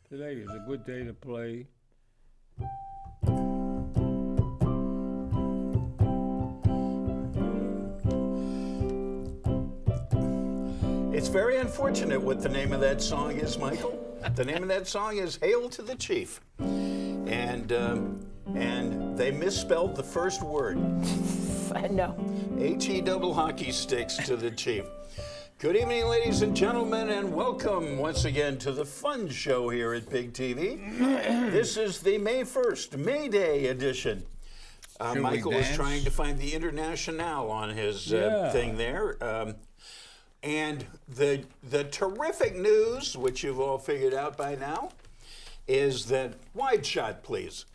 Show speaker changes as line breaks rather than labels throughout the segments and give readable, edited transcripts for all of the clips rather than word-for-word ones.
Today is a good day to play.
It's very unfortunate what the name of that song is, Michael. The name of that song is "Hail to the Chief," and they misspelled the first word.
No.
H-E double hockey sticks to the chief. Good evening, ladies and gentlemen, and welcome once again to the fun show here at Big TV. This is the May 1st, May Day edition. Michael is trying to find the Internationale on his thing there. And the terrific news, which you've all figured out by now, is that, wide shot please,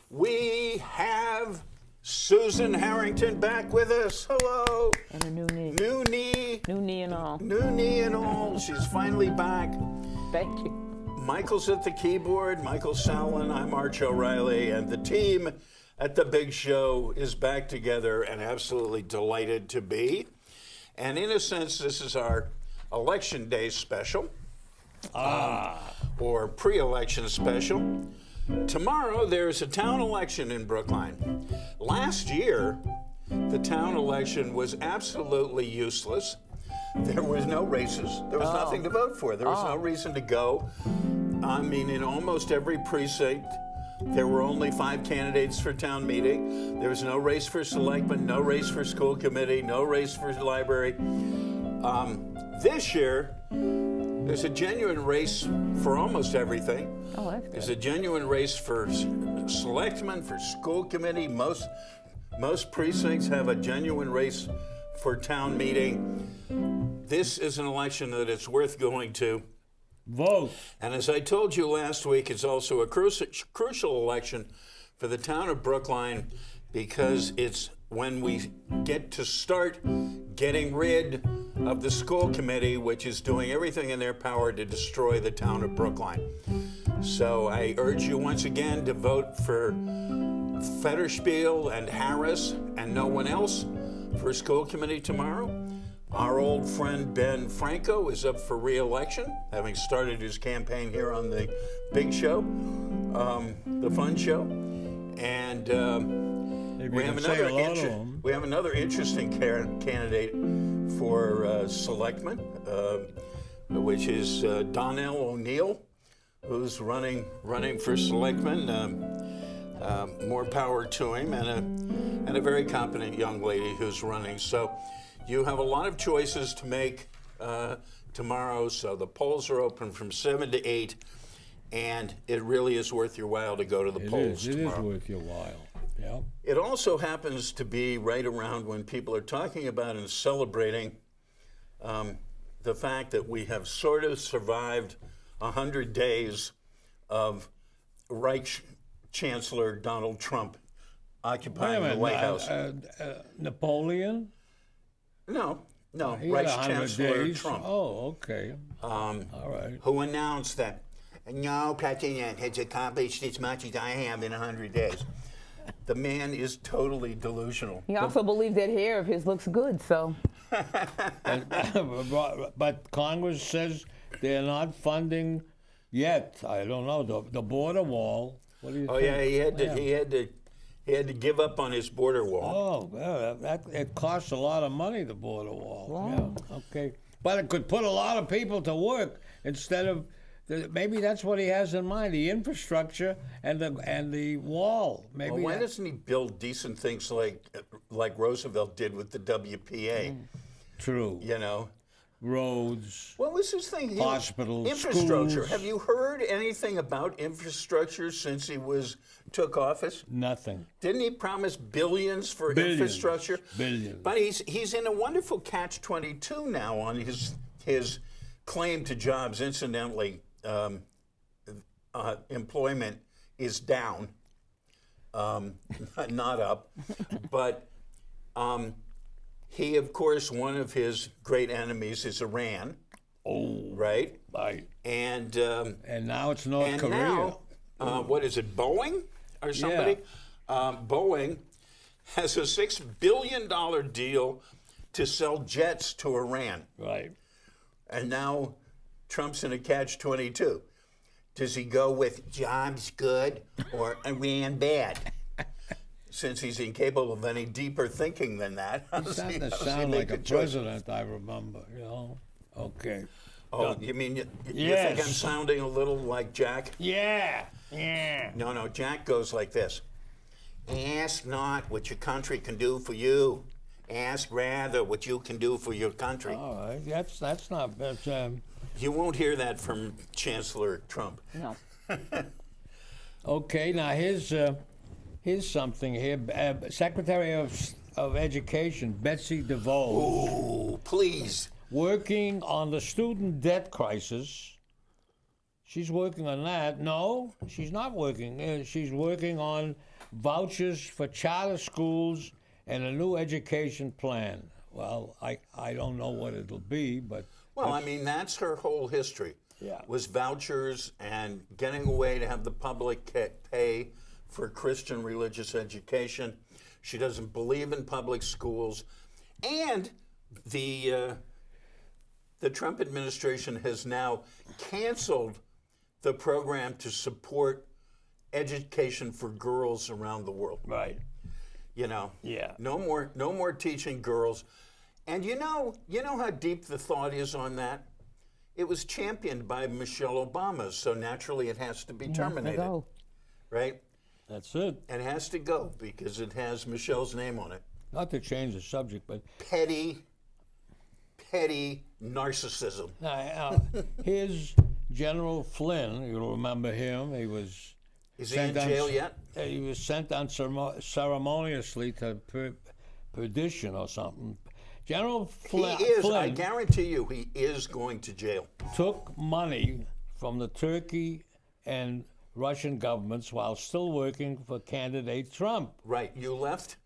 we have Susan Harrington back with us. Hello.
And a new knee.
New knee.
New knee and all.
New knee and all. She's finally back.
Thank you.
Michael's at the keyboard. Michael Sallin. I'm Arch O'Reilly. And the team at the big show is back together and absolutely delighted to be. And in a sense, this is our Election Day special. Or pre-election special. Tomorrow, there's a town election in Brookline. Last year, the town election was absolutely useless. There was no races. There was nothing to vote for. There was no reason to go. I mean, in almost every precinct, there were only 5 candidates for town meeting. There was no race for selectmen, no race for school committee, no race for library. This year, there's a genuine race for almost everything.
Oh, that's good.
There's a genuine race for selectmen, for school committee. Most precincts have a genuine race for town meeting. This is an election that it's worth going to.
Vote.
And as I told you last week, it's also a crucial election for the town of Brookline because it's when we get to start getting rid of the school committee, which is doing everything in their power to destroy the town of Brookline. So I urge you once again to vote for Federspiel and Harris and no one else for school committee tomorrow. Our old friend Ben Franco is up for re-election, having started his campaign here on the big show, the fun show. And we have another interesting candidate for selectman, which is Donnell O'Neill, who's running for selectman. More power to him, and a very competent young lady who's running. So you have a lot of choices to make tomorrow. So the polls are open from 7 to 8, and it really is worth your while to go to the polls tomorrow.
It is worth your while. Yeah.
It also happens to be right around when people are talking about and celebrating the fact that we have sort of survived 100 days of Reich Chancellor Donald Trump occupying the White House.
Napoleon?
No,
He
Reich
had 100
Chancellor
days.
Trump.
Oh, okay. All right.
Who announced that no president has accomplished as much as I have in 100 days. The man is totally delusional.
He also believed that hair of his looks good, so.
But Congress says they're not funding yet. I don't know the border wall. What do you think?
Yeah, he had to give up on his border wall.
Oh, well, it costs a lot of money, the border wall.
Wow.
Yeah, okay. But it could put a lot of people to work instead of, maybe that's what he has in mind, the infrastructure and the wall. Maybe
Well, why doesn't he build decent things like Roosevelt did with the WPA?
True.
You know?
Roads.
What was his thing?
Hospitals,
infrastructure.
schools.
Have you heard anything about infrastructure since he took office?
Nothing.
Didn't he promise billions for
Billions.
infrastructure?
Billions.
But he's in a wonderful catch-22 now on his claim to jobs. Incidentally, employment is down, not up. But he, of course, one of his great enemies is Iran.
Oh,
right.
Right.
And
now it's North Korea.
Now, what is it, Boeing or somebody? Boeing has a $6 billion deal to sell jets to Iran.
Right.
And now Trump's in a catch-22. Does he go with jobs good or Iran bad? Since he's incapable of any deeper thinking than that.
He's starting to sound like a president, I remember, you know? Okay.
Oh, you mean you think
Yes.
I'm sounding a little like Jack?
Yeah.
No, Jack goes like this. Ask not what your country can do for you. Ask rather what you can do for your country.
All right, that's not bad.
You won't hear that from Chancellor Trump.
No.
Okay, now here's something here. Secretary of Education Betsy DeVos,
Oh, please.
working on the student debt crisis. She's working on that. No, she's not working. She's working on vouchers for charter schools and a new education plan. Well, I don't know what it'll be, but
Well, I mean, that's her whole history.
Yeah.
Was vouchers and getting a way to have the public pay for Christian religious education. She doesn't believe in public schools. And the Trump administration has now canceled the program to support education for girls around the world.
right.
You know,
Yeah.
no more teaching girls. And you know how deep the thought is on that. It was championed by Michelle Obama, so naturally it has to be terminated,
Go.
right?
That's it.
And it has to go because it has Michelle's name on it.
Not to change the subject, but
Petty narcissism.
here's General Flynn. You'll remember him. He was
Is he in jail yet?
He was sent on ceremoniously to perdition or something. General Flynn,
He is. I
Flynn
guarantee you, he is going to jail.
took money from the Turkey and Russian governments while still working for candidate Trump.
Right. You left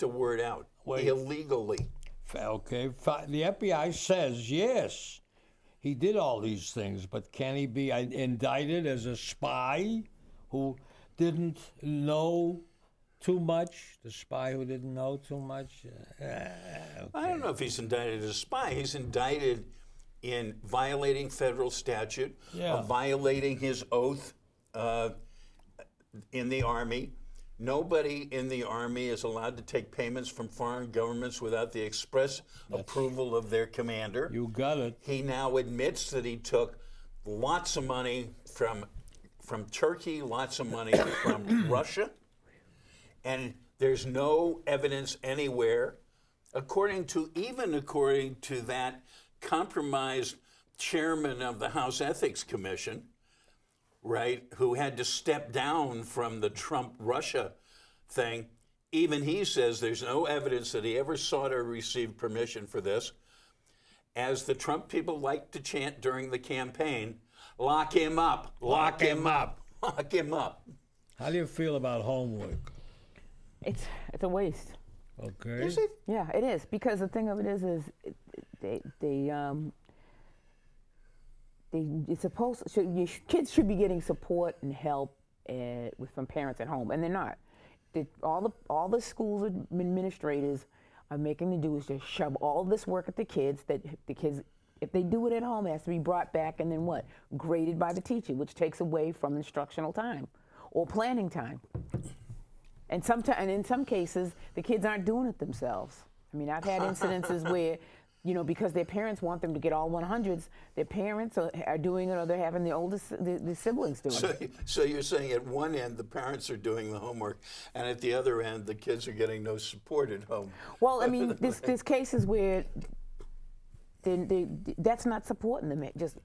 a word out.
Wait.
Illegally.
Okay, the FBI says yes, he did all these things, but can he be indicted as a spy who didn't know too much? The spy who didn't know too much?
I don't know if he's indicted as a spy. He's indicted in violating federal statute,
Yeah.
violating his oath in the Army. Nobody in the Army is allowed to take payments from foreign governments without the express approval of their commander.
You got it.
He now admits that he took lots of money from Turkey, lots of money from Russia, and there's no evidence anywhere, according to that compromised chairman of the House Ethics Commission, right, who had to step down from the Trump-Russia thing. Even he says there's no evidence that he ever sought or received permission for this. As the Trump people like to chant during the campaign, lock him up, lock him up, lock him up.
How do you feel about homework?
It's a waste.
Okay.
Is it?
Yeah, it is, because the thing of it is it's supposed kids should be getting support and help from parents at home, and they're not. All the schools administrators are making them do is just shove all this work at the kids. That the kids, if they do it at home, it has to be brought back and then what? Graded by the teacher, which takes away from instructional time or planning time. And in some cases, the kids aren't doing it themselves. I mean, I've had incidences where, because their parents want them to get all 100s, their parents are doing it, or they're having the siblings do it.
So you're saying at one end the parents are doing the homework, and at the other end the kids are getting no support at home.
Well, I mean, there's cases where that's not supporting them, just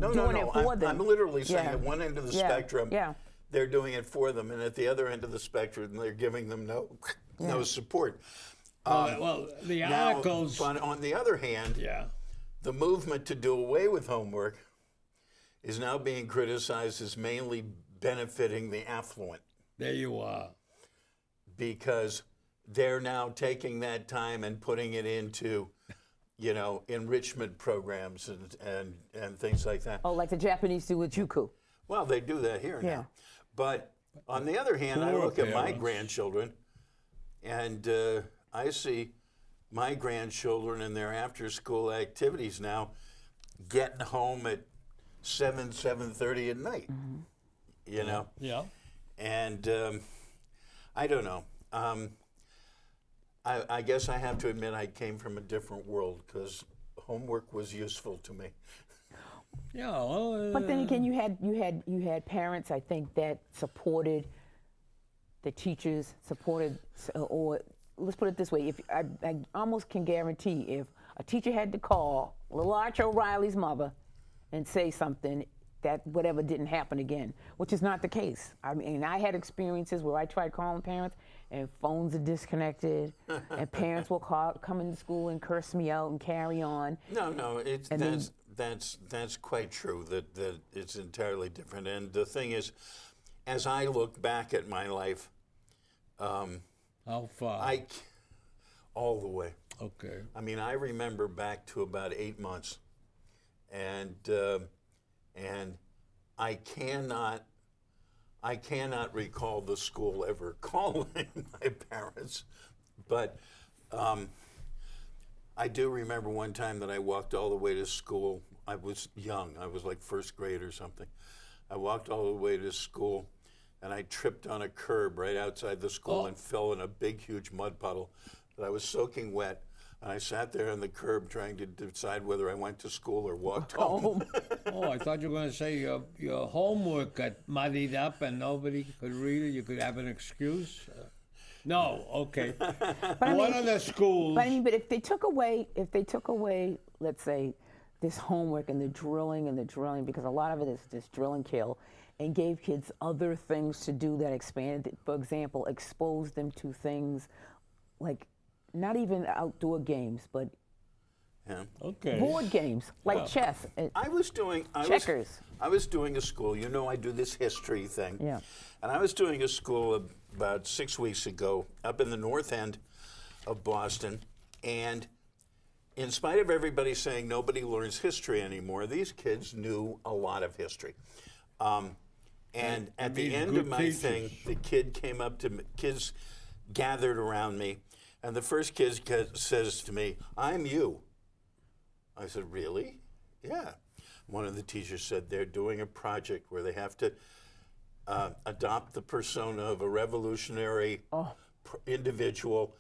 doing it for them.
I'm literally saying
Yeah.
at one end of the
Yeah.
spectrum,
Yeah.
they're doing it for them, and at the other end of the spectrum, they're giving them no support.
Well, the
Now,
articles.
but on the other hand,
Yeah.
the movement to do away with homework is now being criticized as mainly benefiting the affluent,
There you are.
because they're now taking that time and putting it into, enrichment programs and things like that.
Oh, like the Japanese do with Juku.
Well, they do that here
Yeah.
now. But on the other hand, I
Poor
look at my
parents.
grandchildren, and I see my grandchildren and their after-school activities now getting home at 7:30 at night. You know,
Yeah.
and I don't know. I guess I have to admit I came from a different world because homework was useful to me.
Yeah. Well,
But then again, you had parents, I think, that supported the teachers, or let's put it this way: if I almost can guarantee, if a teacher had to call little Arch O'Reilly's mother and say something, that whatever didn't happen again, which is not the case. I mean, I had experiences where I tried calling parents and phones are disconnected, and parents will come into school and curse me out and carry on.
No,
And
that's quite true. That it's entirely different. And the thing is, as I look back at my life,
how far?
all the way.
Okay.
I mean, I remember back to about 8 months, and I cannot recall the school ever calling my parents, but I do remember one time that I walked all the way to school. I was young. I was like first grade or something. I walked all the way to school, and I tripped on a curb right outside the school and fell in a big, huge mud puddle. But I was soaking wet, and I sat there on the curb trying to decide whether I went to school or walked home.
Oh, I thought you were going to say your homework got muddied up and nobody could read it. You could have an excuse. No, okay. One of the schools.
But if they took away, let's say, this homework and the drilling, because a lot of it is just drill and kill, and gave kids other things to do that expanded, for example, exposed them to things like not even outdoor games, but
Yeah.
Okay.
board games like chess.
I was doing
Checkers.
I was doing a school. You know, I do this history thing.
Yeah.
And I was doing a school about 6 weeks ago up in the north end of Boston, and in spite of everybody saying nobody learns history anymore, these kids knew a lot of history. And at the
need
end
good
of my thing,
teachers.
the kid came up to me, kids gathered around me, and the first kid says to me, "I'm you." I said, "Really?" "Yeah." One of the teachers said they're doing a project where they have to adopt the persona of a revolutionary individual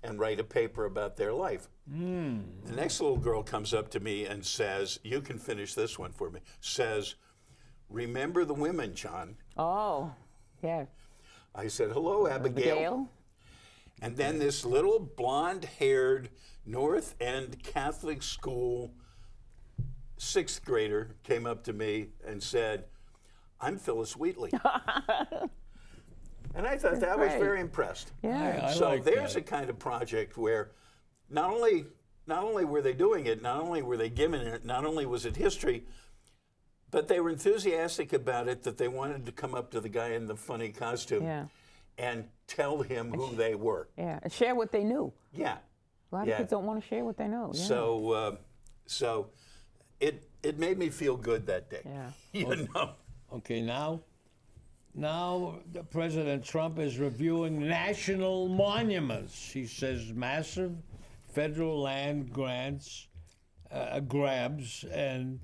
and write a paper about their life. The next little girl comes up to me and says, "You can finish this one for me," says, "Remember the women, John."
Oh, yeah.
I said, "Hello, Abigail."
Gail?
And then this little blonde-haired North End Catholic school 6th grader came up to me and said, "I'm Phyllis Wheatley." And I thought that was
great.
very impressed.
Yeah.
I
So
like
there's
that.
a kind of project where not only were they doing it, not only were they giving it, not only was it history, but they were enthusiastic about it that they wanted to come up to the guy in the funny costume
Yeah.
and tell him who they were.
Yeah. And share what they knew.
Yeah.
A lot
Yeah.
of kids don't want to share what they know. Yeah.
So it made me feel good that day.
Yeah.
You know.
Okay, now the President Trump is reviewing national monuments. He says massive federal land grabs, and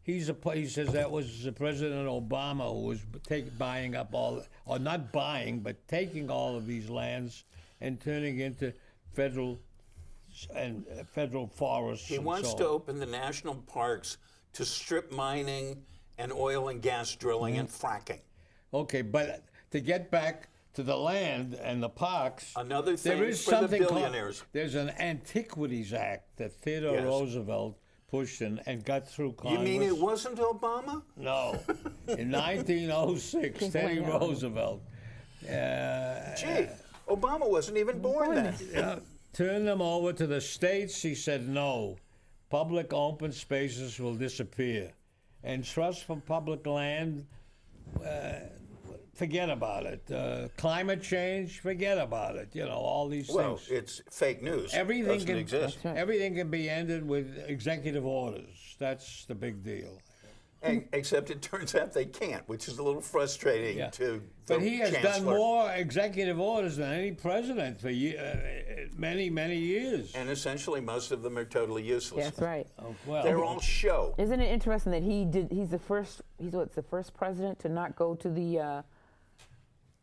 he says that was President Obama who was buying up or not buying, but taking all of these lands and turning into federal forests.
He
and
wants
so
to
on.
open the national parks to strip mining and oil and gas drilling and fracking.
Okay, but to get back to the land and the parks,
Another thing
there is
for the
something
billionaires.
There's an Antiquities Act that Theodore
Yes.
Roosevelt pushed and got through
You
Congress.
mean it wasn't Obama?
No, in 1906, Teddy
Wow.
Roosevelt
Gee, Obama wasn't even born then.
turned them over to the states. He said no, public open spaces will disappear, and trust for public land. Forget about it. Climate change, forget about it. You know, all these
Well,
things.
it's fake news.
Everything
doesn't
can
exist.
right.
Everything can be ended with executive orders. That's the big deal.
Except it turns out they can't, which is a little frustrating
Yeah.
to the
But he has
chancellor.
done more executive orders than any president for many, many years.
And essentially, most of them are totally useless.
That's right.
Well,
They're all show.
Isn't it interesting that he's the first president to not go to the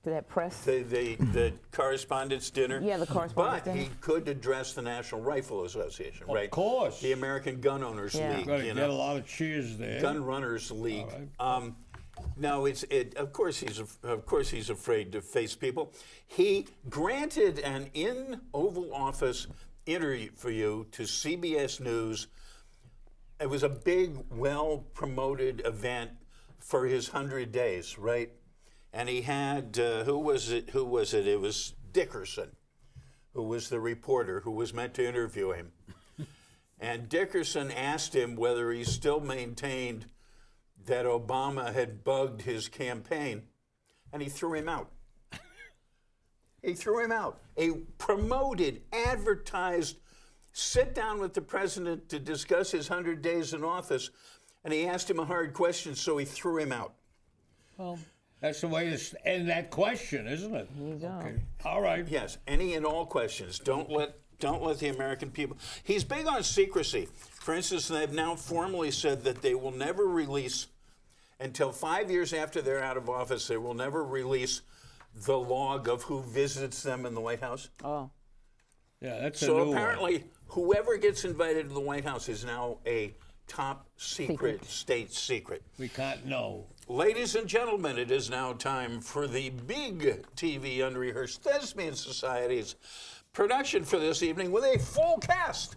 to that press?
The correspondence dinner.
Yeah, the correspondence
But
dinner.
he could address the National Rifle Association, right?
Of course.
The American Gun Owners
Yeah.
League.
Gotta
You
get a
know,
lot of cheers there.
Gun Runners League.
All
No, of course he's afraid to face people. He granted an in Oval Office interview to CBS News. It was a big, well-promoted event for his 100 days, right? And he had who was it? It was Dickerson, who was the reporter who was meant to interview him. And Dickerson asked him whether he still maintained that Obama had bugged his campaign, and he threw him out. He threw him out. A promoted, advertised, sit down with the president to discuss his 100 days in office, and he asked him a hard question, so he threw him out.
Well, that's the way to end that question, isn't it?
There you go.
Okay. All right.
Yes, any and all questions. Don't let the American people. He's big on secrecy. For instance, they've now formally said that they will never release, until 5 years after they're out of office, they will never release the log of who visits them in the White House.
Oh,
Yeah, that's a
So
new one.
apparently, whoever gets invited to the White House is now a top secret state secret.
We can't know.
Ladies and gentlemen, it is now time for the big TV Unrehearsed Thespian Society's production for this evening with a full cast.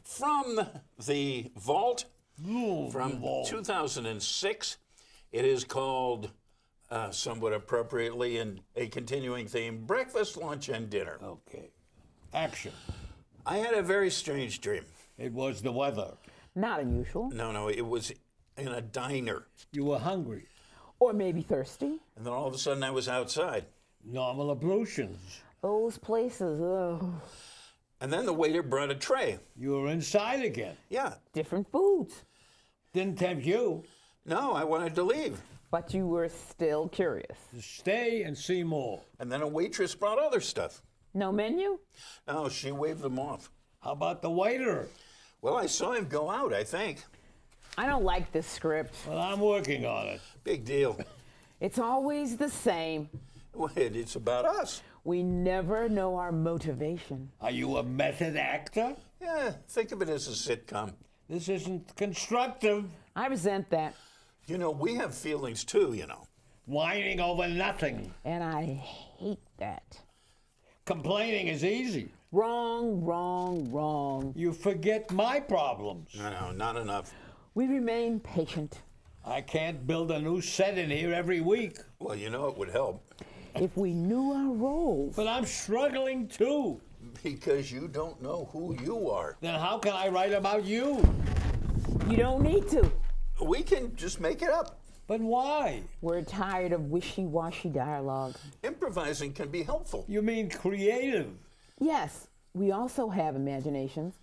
From the Vault, from 2006. It is called, somewhat appropriately, in a continuing theme, Breakfast, Lunch, and Dinner.
Okay. Action.
I had a very strange dream.
It was the weather.
not unusual.
No, it was in a diner.
You were hungry.
Or maybe thirsty.
And then all of a sudden I was outside.
Normal ablutions.
Those places, ugh.
And then the waiter brought a tray.
You were inside again.
Yeah.
Different foods.
Didn't tempt you
No, I wanted to leave.
But you were still curious.
to stay and see more.
And then a waitress brought other stuff.
No menu?
Oh, she waved them off.
How about the waiter?
Well, I saw him go out, I think.
I don't like this script.
Well, I'm working on it.
Big deal.
It's always the same.
Well, it's about us.
We never know our motivation.
Are you a method actor?
Yeah, think of it as a sitcom.
This isn't constructive.
I resent that.
You know, we have feelings too, you know.
Whining over nothing.
And I hate that.
Complaining is easy.
Wrong, wrong, wrong.
You forget my problems.
No, not enough.
We remain patient.
I can't build a new set in here every week.
Well, you know it would help.
If we knew our roles,
But I'm struggling too.
Because you don't know who you are.
Then how can I write about you?
you don't need to.
We can just make it up.
But why?
We're tired of wishy-washy dialogue.
Improvising can be helpful.
You mean creative.
Yes, we also have imaginations.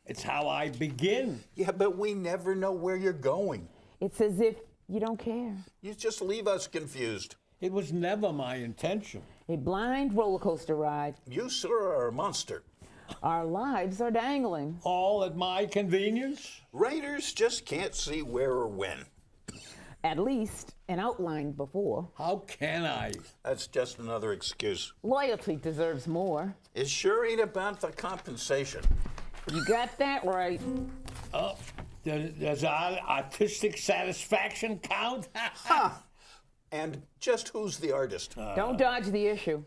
It's how I begin.
Yeah, but we never know where you're going.
It's as if you don't care.
You just leave us confused.
It was never my intention.
A blind roller coaster ride.
You, sir, are a monster.
Our lives are dangling.
All at my convenience?
Writers just can't see where or when.
At least an outline before.
How can I?
That's just another excuse.
Loyalty deserves more.
It sure ain't about the compensation.
You got that right.
Oh, does artistic satisfaction count?
And just who's the artist?
Don't dodge the issue.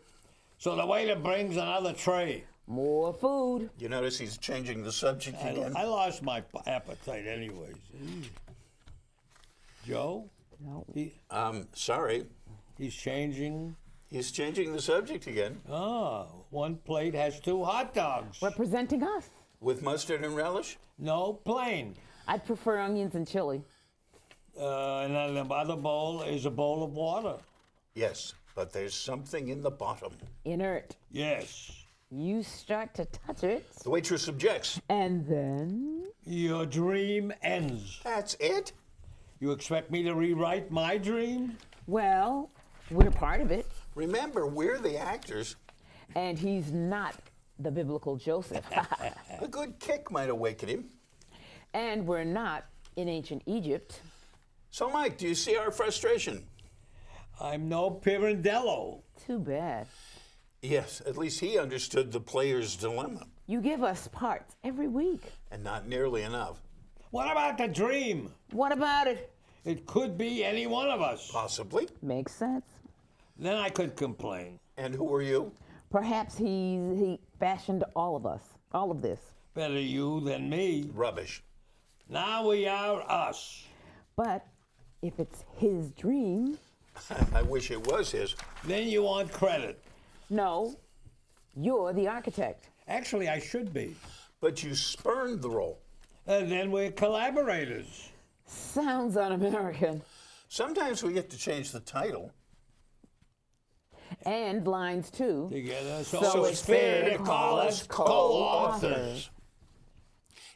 So the waiter brings another tray.
More food.
You notice he's changing the subject again?
I lost my appetite anyways. Joe?
No.
Sorry.
He's changing.
He's changing the subject again.
One plate has 2 hot dogs.
Representing us.
With mustard and relish?
No, plain.
I'd prefer onions and chili.
And then the other bowl is a bowl of water.
Yes, but there's something in the bottom.
Inert.
Yes.
You start to touch it,
The waitress objects.
and then
Your dream ends.
That's it?
You expect me to rewrite my dream?
well, we're part of it.
Remember, we're the actors.
And he's not the biblical Joseph.
A good kick might awaken him.
And we're not in ancient Egypt.
So, Mike, do you see our frustration?
I'm no Pirandello.
Too bad.
Yes, at least he understood the player's dilemma,
You give us parts every week.
and not nearly enough.
What about the dream?
What about it?
It could be any one of us.
Possibly.
Makes sense.
Then I could complain.
And who are you?
Perhaps he fashioned all of us, all of this.
Better you than me.
Rubbish.
Now we are us.
But if it's his dream,
I wish it was his.
Then you want credit.
no, you're the architect.
Actually, I should be.
But you spurned the role.
And then we're collaborators.
Sounds un-American.
Sometimes we get to change the title.
And lines too.
Together,
So it's fair to call us
co-authors.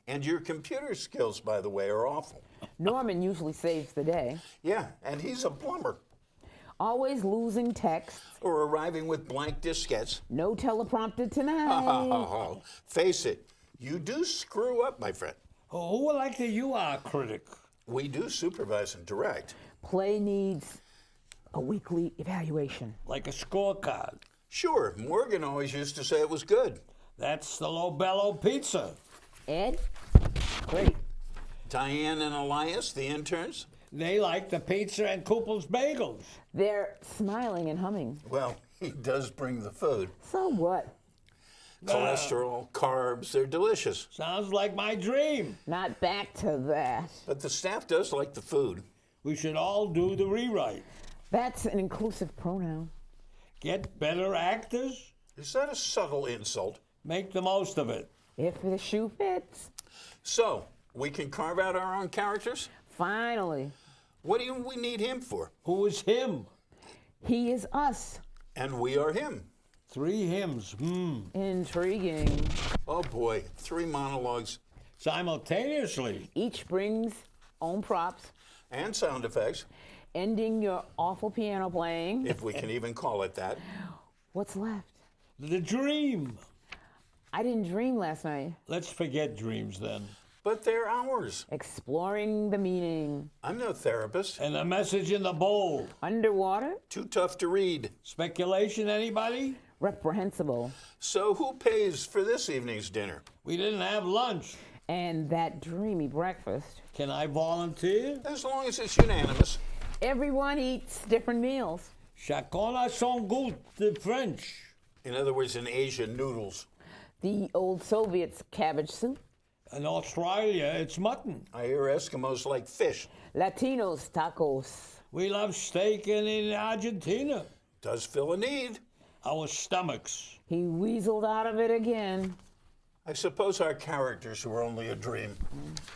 And your computer skills, by the way, are awful.
Norman usually saves the day.
Yeah, and he's a plumber.
Always losing text.
Or arriving with blank diskettes.
No teleprompter tonight.
Oh, face it, you do screw up, my friend.
Who would like that you are, critic?
We do supervise and direct.
Play needs a weekly evaluation.
Like a scorecard.
Sure, Morgan always used to say it was good.
That's the Lobello pizza.
Ed? Great.
Diane and Elias, the interns,
They like the pizza and Koopel's bagels.
They're smiling and humming.
well, he does bring the food.
So what?
Cholesterol, carbs, they're delicious.
Sounds like my dream.
Not back to that.
But the staff does like the food.
We should all do the rewrite.
That's an inclusive pronoun.
Get better actors.
Is that a subtle insult?
Make the most of it.
If the shoe fits.
So, we can carve out our own characters?
Finally.
What do we need him for?
Who is him?
He is us.
And we are him.
3 hymns.
Intriguing.
Oh boy, 3 monologues
Simultaneously.
Each brings own props,
and sound effects,
ending your awful piano playing.
if we can even call it that.
What's left?
The dream.
I didn't dream last night.
Let's forget dreams then.
But they're ours.
Exploring the meaning.
I'm no therapist.
And the message in the bowl.
Underwater?
Too tough to read.
Speculation, anybody?
Reprehensible.
So who pays for this evening's dinner?
We didn't have lunch.
And that dreamy breakfast.
Can I volunteer?
As long as it's unanimous.
Everyone eats different meals.
Chacun a son goût, the French.
In other words, in Asia, noodles.
The old Soviets, cabbage soup.
In Australia, it's mutton.
I hear Eskimos like fish.
Latinos, tacos.
We love steak in Argentina.
Does fill a need.
Our stomachs.
He weaseled out of it again.
I suppose our characters were only a dream.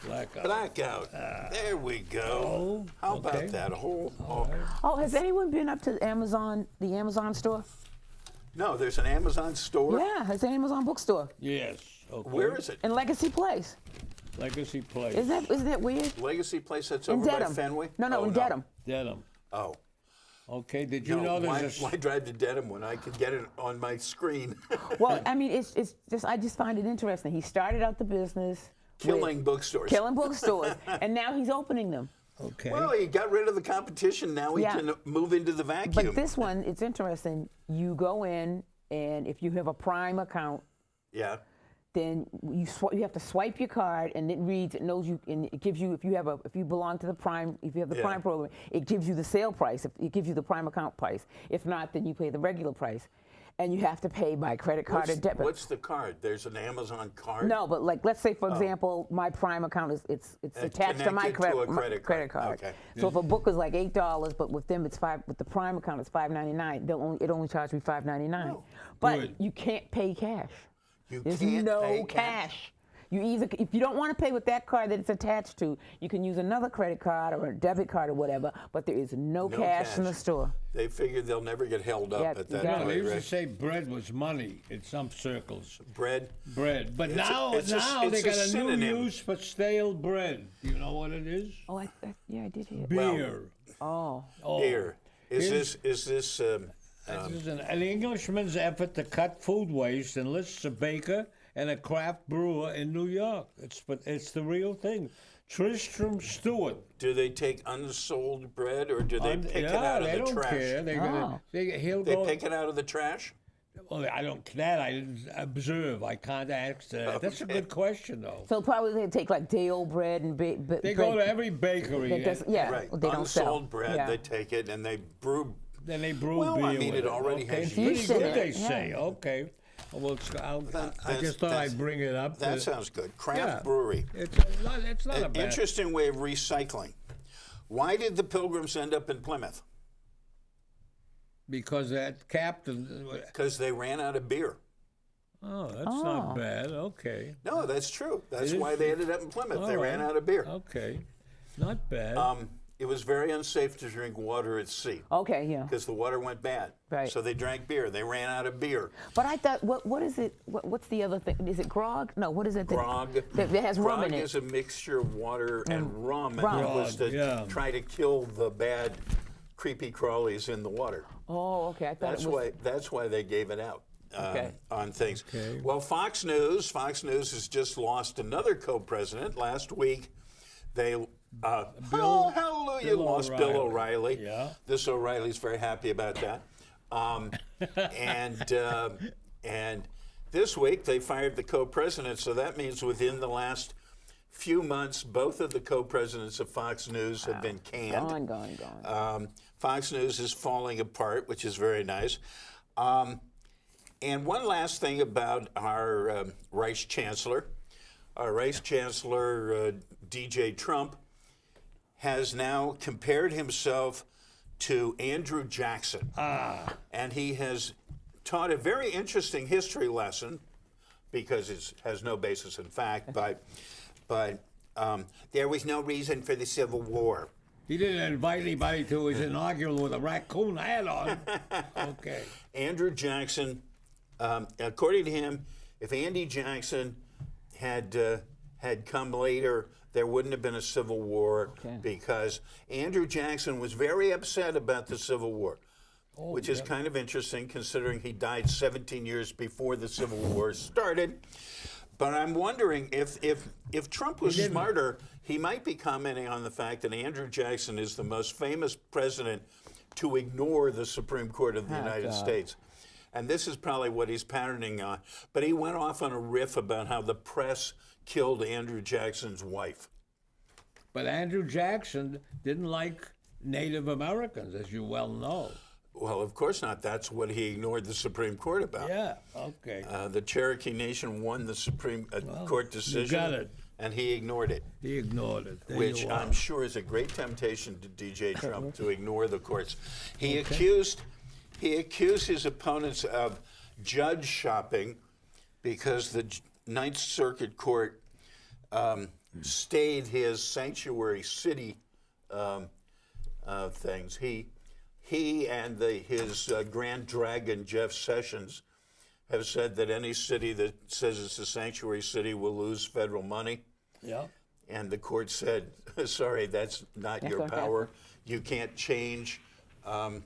Blackout.
Blackout. There we go. How
okay.
about that?
Oh, has anyone been up to Amazon, the Amazon store?
No, there's an Amazon store.
Yeah, it's an Amazon bookstore
Yes. Okay.
Where is it?
in Legacy Place.
Legacy Place.
Isn't that weird?
Legacy Place that's
In
over by
Dedham.
Fenway?
No,
Oh,
in Dedham.
Dedham.
Oh.
Okay. Did you know
No,
there's
why drive to Dedham when I could get it on my screen?
Well, I mean, it's just I just find it interesting. He started out the business
Killing bookstores.
killing bookstores, and now he's opening them.
Okay.
Well, he got rid of the competition. Now he
Yeah.
can move into the vacuum.
But this one, it's interesting. You go in, and if you have a Prime account,
Yeah.
then you have to swipe your card, and it reads, it knows you, and it gives you if you belong to the Prime, if you have the
Yeah.
Prime program, it gives you the sale price. It gives you the Prime account price. If not, then you pay the regular price, and you have to pay by credit card or debit.
What's the card? There's an Amazon card?
No, but like let's say for example, my Prime account is it's attached to my
connected to a
credit
credit
card.
card. Okay.
So if a book is like $8, but with them it's $5. With the Prime account it's $5.99. It only charges me $5.99.
Oh,
but
good.
you can't pay cash.
You
There's
can't
no
pay
cash. You either if you don't want to pay with that card that it's attached to, you can use another credit card or a debit card or whatever. But there is no cash in the store.
They figure they'll never get held up
Yeah,
at that
exactly.
No, they
point,
used to
right?
say bread was money in some circles.
Bread.
Bread. But
It's a-
now
it's a-
they
it's a
got a new
synonym.
use for stale bread. Do you know what it is?
Oh, yeah, I did hear.
Beer.
Oh,
Oh.
Here. Is
Here's-
this
This is an Englishman's effort to cut food waste enlists a baker and a craft brewer in New York. It's the real thing. Tristram Stewart.
Do they take unsold bread or do they pick it out of
they
the
don't
trash?
care. They're gonna, he'll
They
go.
pick it out of the trash?
Well, I didn't observe. I can't ask that. That's a good question, though.
So probably they take like day-old bread and
They go to every bakery.
that does, yeah,
Right.
they don't sell.
Unsold bread,
Yeah.
they take it and they brew.
Then they brew
Well,
beer
I mean,
with
it already
okay?
has
It's pretty
yeast in
good,
it,
they
yeah.
say. Okay. Well, I
That's-
just thought
that's-
I'd bring it up.
That sounds good. Craft
yeah.
brewery.
It's not a
An
bad.
interesting way of recycling. Why did the Pilgrims end up in Plymouth?
Because that captain.
Because they ran out of beer.
Oh, that's not bad. Okay.
No, that's true. That's
It
why
is-
they ended up in Plymouth.
All
They ran
right.
out of beer.
Okay. Not bad.
It was very unsafe to drink water at sea
Okay, yeah.
because the water went bad.
Right.
So they drank beer. They ran out of beer.
But I thought, what is it? What's the other thing? Is it grog? No, what is it?
Grog.
That has rum
Grog
in it.
is a mixture of water and rum,
Rum.
and it was to
Grog, yeah.
try to kill the bad, creepy crawlies in the water.
Oh, okay. I thought
That's
it was.
That's why they gave it out
Okay.
on things.
Okay.
Well, Fox News has just lost another co-president. Last week, they hallelujah
Bill
lost Bill
O'Reilly.
O'Reilly.
Yeah.
This O'Reilly's very happy about that. And this week they fired the co-president. So that means within the last few months, both of the co-presidents of Fox News have been canned.
Gone.
Fox News is falling apart, which is very nice. And one last thing about our Vice Chancellor. Our Vice Chancellor, D.J. Trump, has now compared himself to Andrew Jackson. And he has taught a very interesting history lesson, because it has no basis in fact, but there was no reason for the Civil War.
He didn't invite anybody to his inaugural with a raccoon hat on. Okay.
Andrew Jackson, according to him, if Andy Jackson had come later, there wouldn't have been a Civil War, because Andrew Jackson was very upset about the Civil War, which is kind of interesting considering he died 17 years before the Civil War started. But I'm wondering if Trump was smarter, he might be commenting on the fact that Andrew Jackson is the most famous president to ignore the Supreme Court of the United States. And this is probably what he's patterning on. But he went off on a riff about how the press killed Andrew Jackson's wife.
But Andrew Jackson didn't like Native Americans, as you well know.
Well, of course not. That's what he ignored the Supreme Court about.
Yeah, okay.
The Cherokee Nation won the Supreme Court decision,
got it.
and he ignored it.
He ignored it. There
Which
you are.
I'm sure is a great temptation to DJ Trump to ignore the courts. He accused his opponents of judge shopping because the Ninth Circuit Court stayed his sanctuary city things. He and his Grand Dragon Jeff Sessions have said that any city that says it's a sanctuary city will lose federal money.
Yeah.
And the court said, sorry, that's not your
not
power. You can't change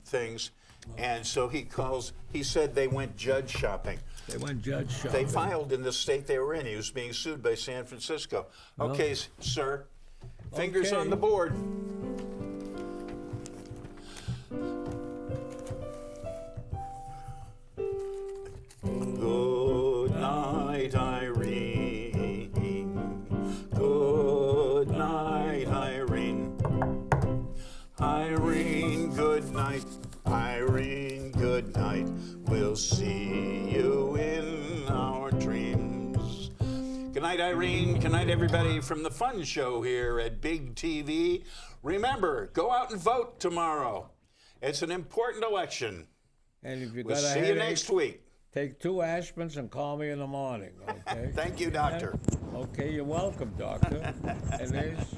things. And so he said they went judge shopping.
They went judge shopping.
They filed in the state they were in. He was being sued by San Francisco. Okay, sir, fingers on the board. Good night, Irene. Good night, Irene. Irene, good night. Irene, good night. We'll see you in our dreams. Good night, Irene. Good night, everybody from the Fun Show here at Big TV. Remember, go out and vote tomorrow. It's an important election.
And if you
We'll
got a
see you
headache,
next week.
take 2 aspirins and call me in the morning, okay?
Thank you, doctor.
Okay, you're welcome, doctor. And there's